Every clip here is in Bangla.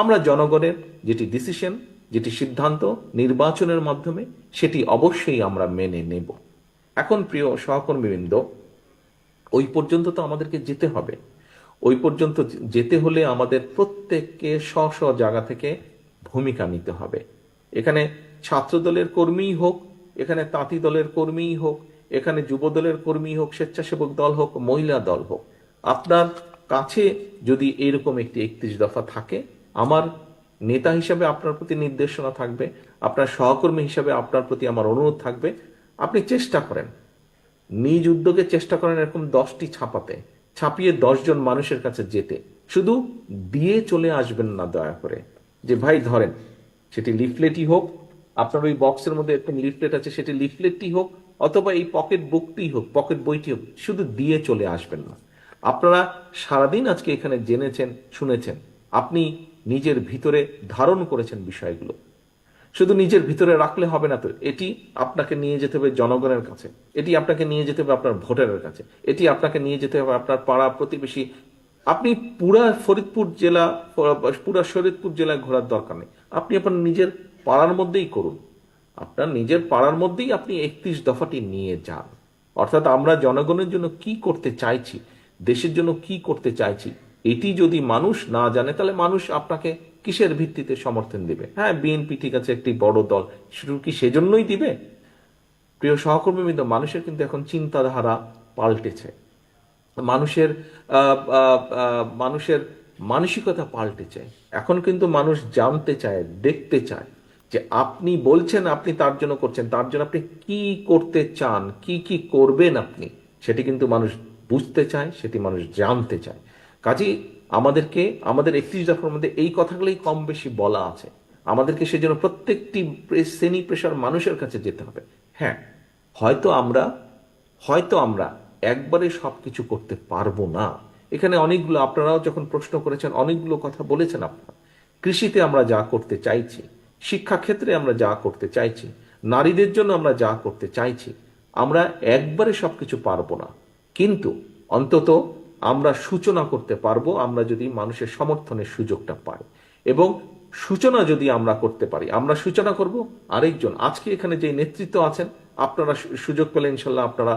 আমরা জনগণের যেটি ডিসিশন, যেটি সিদ্ধান্ত নির্বাচনের মাধ্যমে, সেটি অবশ্যই আমরা মেনে নেব। এখন প্রিয় সহকর্মীবৃন্দ, ওই পর্যন্ত তো আমাদেরকে যেতে হবে। ওই পর্যন্ত যেতে হলে আমাদের প্রত্যেককে স্ব স্ব জায়গা থেকে ভূমিকা নিতে হবে। এখানে ছাত্র দলের কর্মীই হোক, এখানে তাঁতি দলের কর্মীই হোক, এখানে যুব দলের কর্মী হোক, স্বেচ্ছাসেবক দল হোক, মহিলা দল হোক, আপনার কাছে যদি এরকম একটি 31 দফা থাকে, আমার নেতা হিসাবে আপনার প্রতি নির্দেশনা থাকবে, আপনার সহকর্মী হিসাবে আপনার প্রতি আমার অনুরোধ থাকবে, আপনি চেষ্টা করেন, নিজ উদ্যোগে চেষ্টা করেন এরকম 10টি ছাপাতে, ছাপিয়ে 10 জন মানুষের কাছে যেতে। শুধু দিয়ে চলে আসবেন না দয়া করে, যে ভাই ধরেন, সেটি লিফলেটই হোক, আপনার ওই বক্সের মধ্যে এরকম লিফলেট আছে, সেটি লিফলেটই হোক, অথবা এই পকেট বুকটি হোক, পকেট বইটি হোক, শুধু দিয়ে চলে আসবেন না। আপনারা সারাদিন আজকে এখানে জেনেছেন, শুনেছেন, আপনি নিজের ভিতরে ধারণ করেছেন বিষয়গুলো। শুধু নিজের ভিতরে রাখলে হবে না তো, এটি আপনাকে নিয়ে যেতে হবে জনগণের কাছে, এটি আপনাকে নিয়ে যেতে হবে আপনার ভোটারের কাছে, এটি আপনাকে নিয়ে যেতে হবে আপনার পাড়া প্রতিবেশী। আপনি পুরা শরীয়তপুর জেলায় ঘোরার দরকার নেই, আপনি আপনার নিজের পাড়ার মধ্যেই করুন। আপনার নিজের পাড়ার মধ্যেই আপনি 31 দফাটি নিয়ে যান। অর্থাৎ আমরা জনগণের জন্য কি করতে চাইছি, দেশের জন্য কি করতে চাইছি, এটি যদি মানুষ না জানে, তাহলে মানুষ আপনাকে কিসের ভিত্তিতে সমর্থন দিবে? হ্যাঁ, বিএনপি ঠিক আছে, একটি বড় দল, শুধু কি সেজন্যই দিবে? প্রিয় সহকর্মীবৃন্দ, মানুষের কিন্তু এখন চিন্তাধারা পাল্টেছে, মানুষের মানুষের মানসিকতা পাল্টেছে। এখন কিন্তু মানুষ জানতে চায়, দেখতে চায় যে আপনি বলছেন আপনি তার জন্য করছেন, তার জন্য আপনি কি করতে চান, কি কি করবেন আপনি, সেটি কিন্তু মানুষ বুঝতে চায়, সেটি মানুষ জানতে চায়। কাজেই আমাদেরকে আমাদের 31 দফার মধ্যে এই কথাগুলোই কম বেশি বলা আছে। আমাদেরকে সেজন্য প্রত্যেকটি শ্রেণী পেশার মানুষের কাছে যেতে হবে। হ্যাঁ, হয়তো আমরা হয়তো আমরা একবারে সবকিছু করতে পারবো না। এখানে অনেকগুলো, আপনারাও যখন প্রশ্ন করেছেন, অনেকগুলো কথা বলেছেন আপনারা। কৃষিতে আমরা যা করতে চাইছি, শিক্ষাক্ষেত্রে আমরা যা করতে চাইছি, নারীদের জন্য আমরা যা করতে চাইছি, আমরা একবারে সবকিছু পারবো না, কিন্তু অন্তত আমরা সূচনা করতে পারবো, আমরা যদি মানুষের সমর্থনের সুযোগটা পাই। এবং সূচনা যদি আমরা করতে পারি, আমরা সূচনা করব, আরেকজন আজকে এখানে যে নেতৃত্ব আছেন, আপনারা সুযোগ পেলে ইনশাল্লাহ আপনারা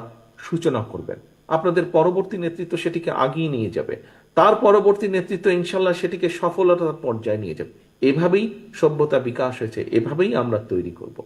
সূচনা করবেন, আপনাদের পরবর্তী নেতৃত্ব সেটিকে আগিয়ে নিয়ে যাবে, তার পরবর্তী নেতৃত্ব ইনশাল্লাহ সেটিকে সফলতার পর্যায়ে নিয়ে যাবে। এভাবেই সভ্যতা বিকাশ হয়েছে, এভাবেই আমরা তৈরি করব।